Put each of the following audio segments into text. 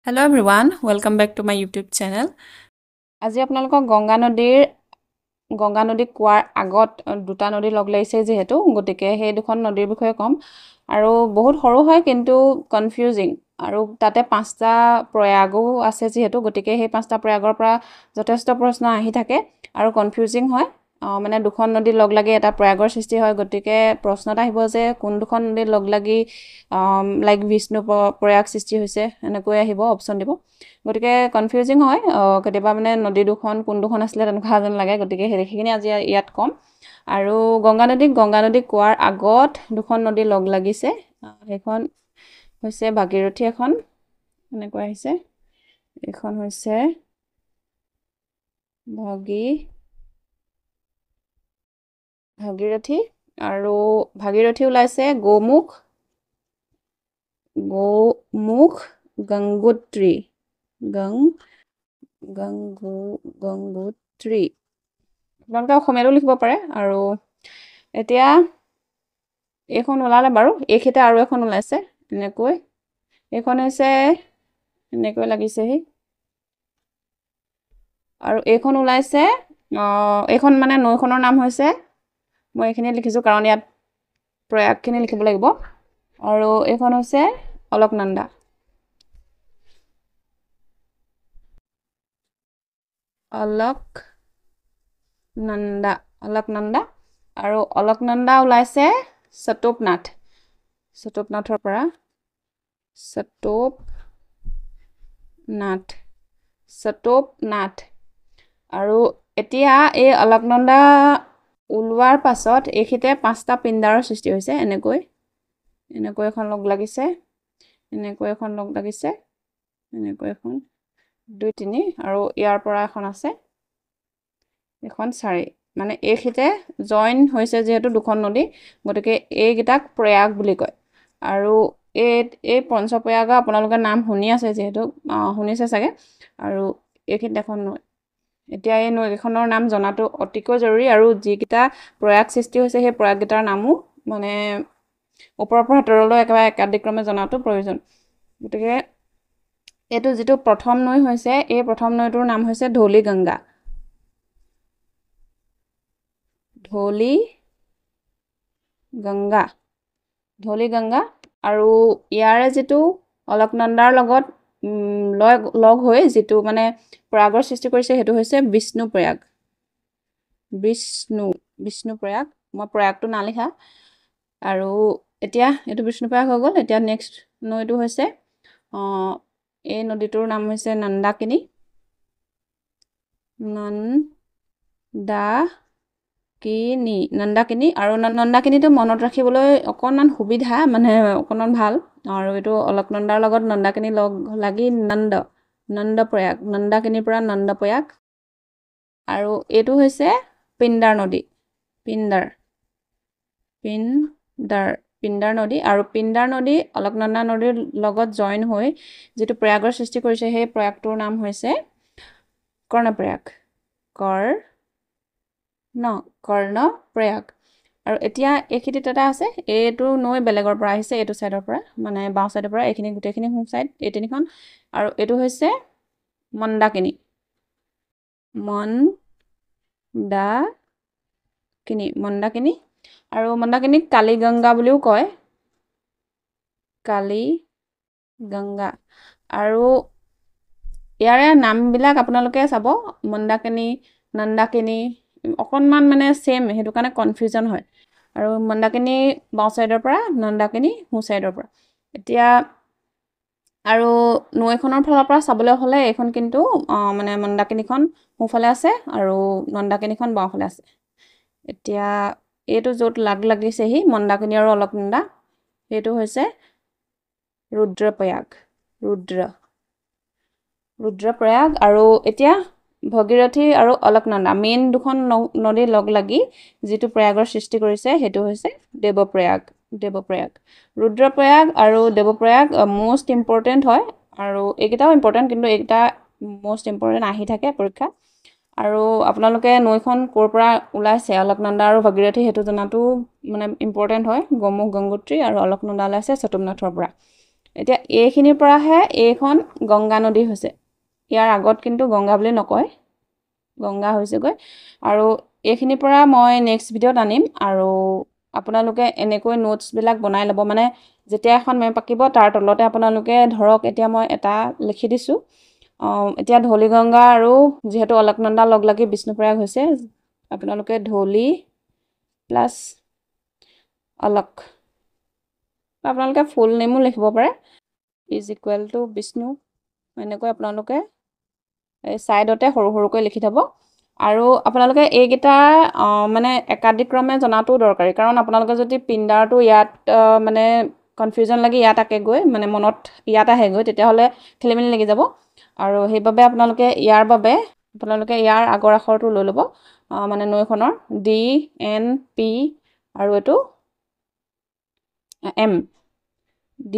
Hello everyone, welcome back to my YouTube channel. আজি আপোনালোকক গংগা নদী কোৱাৰ আগত দুটা নদী লগ লাগিছে যেহেতু গতিকে সেই দুখন নদীৰ বিষয়ে ক'ম আৰু বহুত সৰু হয় কিন্তু কনফিউজিং আৰু তাতে পাঁচটা প্ৰয়াগো আছে যেহেতু গতিকে সেই পাঁচটা প্ৰয়াগৰ পৰা যথেষ্ট প্ৰশ্ন আহি থাকে আৰু কনফিউজিং হয় মানে দুখন নদী লগ লাগি এটা প্ৰয়াগৰ সৃষ্টি হয় গতিকে প্ৰশ্ন এটা আহিব যে কোন দুখন নদী লগ লাগি লাইক বিষ্ণু প্ৰয়াগ সৃষ্টি হৈছে এনেকৈ আহিব অপশ্যন দিব গতিকে কনফিউজিং হয় কেতিয়াবা মানে নদী দুখন কোন দুখন আছিলে তেনেকুৱা যেন লাগে গতিকে সেইখিনি আজি ইয়াত ক'ম আৰু গংগা নদীক কোৱাৰ আগত দুখন নদী লগ লাগিছে সেইখন হৈছে ভাগীৰথী এখন এনেকৈ আহিছে এখন হৈছে ভাগীৰথী আৰু ভাগীৰথী ওলাইছে গৌমুখ গংগোত্ৰী গংগোত্ৰী আপোনালোকে অসমীয়াতো লিখিব পাৰে আৰু এতিয়া এইখন ওলালে বাৰু এইখিতে আৰু এখন ওলাইছে এনেকৈ এইখন হৈছে এনেকৈ লাগিছেহি আৰু এইখন ওলাইছে এইখন মানে নৈখনৰ নাম হৈছে মই এইখিনি লিখিছোঁ কাৰণ ইয়াত প্ৰয়াগখিনি লিখিব লাগিব আৰু এইখন হৈছে অলকনন্দা আৰু অলকনন্দা ওলাইছে চটোপনাথৰ পৰা চটোপনাথ আৰু এতিয়া এই অলকনন্দা ওলোৱাৰ পাছত এইখিতে পাঁচটা পিণ্ডাৰৰ সৃষ্টি হৈছে এনেকৈ এখন লগ লাগিছে এনেকৈ এখন লগ লাগিছে এনেকৈ এখন 2 3 আৰু ইয়াৰ পৰা এখন আছে এখন 4 মানে এইখিতে জয়েন হৈছে যেহেতু দুখন নদী গতিকে এইকেইটাক প্ৰয়াগ বুলি কয় আৰু এই পঞ্চপ্ৰয়াগ আপোনালোকে নাম শুনি আছে যেহেতু শুনিছে চাগে আৰু এইখিতে এখন নৈ এতিয়া এই নৈখনৰ নাম জনাটো অতিকৈ জৰুৰী আৰু যিকেইটা প্ৰয়াগ সৃষ্টি হৈছে সেই প্ৰয়াগকেইটাৰ নামো মানে ওপৰৰ পৰা তললৈ একেবাৰে একাদিক্ৰমে জনাটো প্ৰয়োজন গতিকে এইটো যিটো প্ৰথম নৈ হৈছে এই প্ৰথম নৈটোৰ নাম হৈছে ধৌলি গংগা আৰু ইয়াৰে যিটো অলকনন্দাৰ লগত লগ হৈ যিটো মানে প্ৰয়াগৰ সৃষ্টি কৰিছে সেইটো হৈছে বিষ্ণু প্ৰয়াগ মই প্ৰয়াগটো নালিখা আৰু এতিয়া এইটো বিষ্ণু প্ৰয়াগ হৈ গ'ল এতিয়া নেক্সট নৈটো হৈছে এই নদীটোৰ নাম হৈছে নন্দাকিনী আৰু নন্দাকিনীটো মনত ৰাখিবলৈ অকণমান সুবিধা মানে অকণমান ভাল আৰু এইটো অলকনন্দাৰ লগত নন্দাকিনী লগ লাগি নন্দপ্ৰয়াগ নন্দাকিনীৰ পৰা নন্দপ্ৰয়াগ আৰু এইটো হৈছে পিণ্ডাৰ নদী আৰু পিণ্ডাৰ নদী অলকনন্দা নদীৰ লগত জইন হৈ যিটো প্ৰয়াগৰ সৃষ্টি কৰিছে সেই প্ৰয়াগটোৰ নাম হৈছে কৰ্ণপ্ৰয়াগ আৰু এতিয়া এইখিনিত এটা আছে এইটো নৈ বেলেগৰ পৰা আহিছে এইটো চাইডৰ পৰা মানে বাওঁ চাইডৰ পৰা এইখিনি গোটেইখিনি সোঁ চাইড এই তিনিখন আৰু এইটো হৈছে মন্দাকিনী আৰু মন্দাকিনীক কালীগংগা বুলিও কয় আৰু ইয়াৰে নামবিলাক আপোনালোকে চাব মন্দাকিনী নন্দাকিনী অকণমান মানে সেম সেইটো কাৰণে কনফিউজন হয় আৰু মন্দাকিনী বাওঁ চাইডৰ পৰা নন্দাকিনী সোঁ চাইডৰ পৰা এতিয়া আৰু নৈখনৰ ফালৰ পৰা চাবলৈ হ'লে এইখন কিন্তু মানে মন্দাকিনীখন সোঁফালে আছে আৰু নন্দাকিনীখন বাওঁফালে আছে এতিয়া এইটো য'ত লাগিছেহি মন্দাকিনী আৰু অলকনন্দা সেইটো হৈছে ৰুদ্ৰপ্ৰয়াগ আৰু এতিয়া ভগীৰথী আৰু অলকনন্দা মেইন দুখন নদী লগ লাগি যিটো প্ৰয়াগৰ সৃষ্টি কৰিছে সেইটো হৈছে দেৱপ্ৰয়াগ ৰুদ্ৰপ্ৰয়াগ আৰু দেৱপ্ৰয়াগ মোষ্ট ইম্পৰ্টেণ্ট হয় আৰু এইকেইটাও ইম্পৰ্টেণ্ট কিন্তু এইকেইটা মোষ্ট ইম্পৰ্টেণ্ট আহি থাকে পৰীক্ষা আৰু আপোনালোকে নৈখন ক'ৰ পৰা ওলাইছে অলকনন্দা আৰু ভগীৰথী সেইটো জনাটো মানে ইম্পৰ্টেণ্ট হয় গৌমুখ গংগোত্ৰী আৰু অলকনন্দা ওলাইছে চটোপনাথৰ পৰা এতিয়া এইখিনিৰ পৰাহে এইখন গংগা নদী হৈছে। ইয়াৰ আগত কিন্তু গংগা বুলি নকয়, গংগা হৈছেগৈ। আৰু এইখিনিৰ পৰা মই নেক্সট ভিডিঅ'ত আনিম। আৰু আপোনালোকে এনেকৈ নোটছবিলাক বনাই ল'ব, মানে যেতিয়া এখন মেপ আঁকিব তাৰ তলতে আপোনালোকে ধৰক এতিয়া মই এটা লিখি দিছোঁ। এতিয়া ধৌলিগংগা আৰু যিহেতু অলকনন্দা লগ লাগি বিষ্ণুপ্ৰয়াগ হৈছে, আপোনালোকে ধৌলি প্লাছ অলক, আপোনালোকে ফুল নেমো লিখিব পাৰে, ইজ ইকুৱেল টু বিষ্ণু, এনেকৈ আপোনালোকে এই ছাইডতে সৰু সৰুকৈ লিখি থ'ব। আৰু আপোনালোকে এইকেইটা মানে একাদিক্ৰমে জনাটো দৰকাৰী, কাৰণ আপোনালোকে যদি পিণ্ডাৰটো ইয়াত মানে কনফিউজন লাগি ইয়াত আঁকেগৈ, মানে মনত ইয়াত আহেগৈ, তেতিয়াহ'লে খেলি মেলি লাগি যাব। আৰু সেইবাবে আপোনালোকে ইয়াৰ আগৰ আখৰটো লৈ ল'ব, মানে নৈখনৰ DNP আৰু এইটো M, D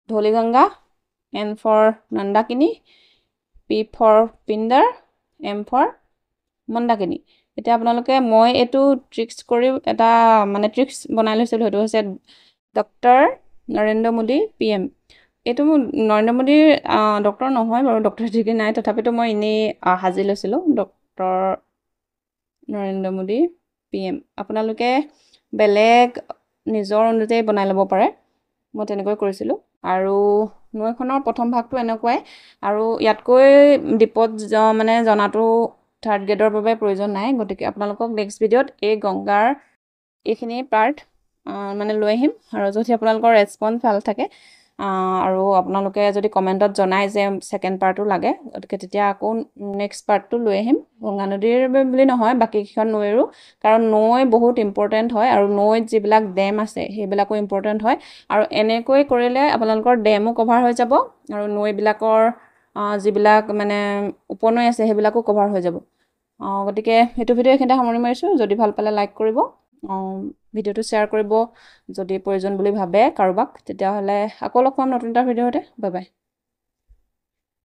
Dhauliganga, N for Nandakini, P for Pindar, M for Mandakini. এতিয়া আপোনালোকে মই এইটো ট্ৰিক্স কৰি এটা মানে ট্ৰিক্স বনাই লৈছিলোঁ, সেইটো হৈছে ডক্টৰ নৰেন্দ্ৰ মোদী PM। এইটো মোৰ নৰেন্দ্ৰ মোদীৰ ডক্টৰ নহয় বাৰু, ডক্টৰ ডিগ্ৰী নাই, তথাপিতো মই এনেই সাজি লৈছিলোঁ ডক্টৰ নৰেন্দ্ৰ মোদী PM। আপোনালোকে বেলেগ নিজৰ অনুযায়ী বনাই ল'ব পাৰে, মই তেনেকৈ কৰিছিলোঁ। আৰু নৈখনৰ প্ৰথম ভাগটো এনেকুৱাই, আৰু ইয়াতকৈ ডিপত মানে জনাটো থাৰ্ড গ্ৰেডৰ বাবে প্ৰয়োজন নাই। গতিকে আপোনালোকক নেক্সট ভিডিঅ'ত এই গংগাৰ এইখিনি পাৰ্ট মানে লৈ আহিম। আৰু যদি আপোনালোকৰ ৰেচপন্স ভাল থাকে আৰু আপোনালোকে যদি কমেণ্টত জনায় যে ছেকেণ্ড পাৰ্টটো লাগে, গতিকে তেতিয়া আকৌ নেক্সট পাৰ্টটো লৈ আহিম। গংগা নদীৰ বুলি নহয়, বাকীকেইখন নৈৰো, কাৰণ নৈ বহুত ইম্পৰ্টেণ্ট হয়, আৰু নৈত যিবিলাক ডেম আছে সেইবিলাকো ইম্পৰ্টেণ্ট হয়। আৰু এনেকৈ কৰিলে আপোনালোকৰ ডেমো কভাৰ হৈ যাব, আৰু নৈবিলাকৰ যিবিলাক মানে উপনৈ আছে সেইবিলাকো কভাৰ হৈ যাব। গতিকে এইটো ভিডিঅ' এইখিনিতে সামৰণি মাৰিছোঁ। যদি ভাল পালে লাইক কৰিব, ভিডিঅ'টো শ্বেয়াৰ কৰিব যদি প্ৰয়োজন বুলি ভাবে কাৰোবাক। তেতিয়াহ'লে আকৌ লগ পাম নতুন এটা ভিডিঅ'তে। Bye bye.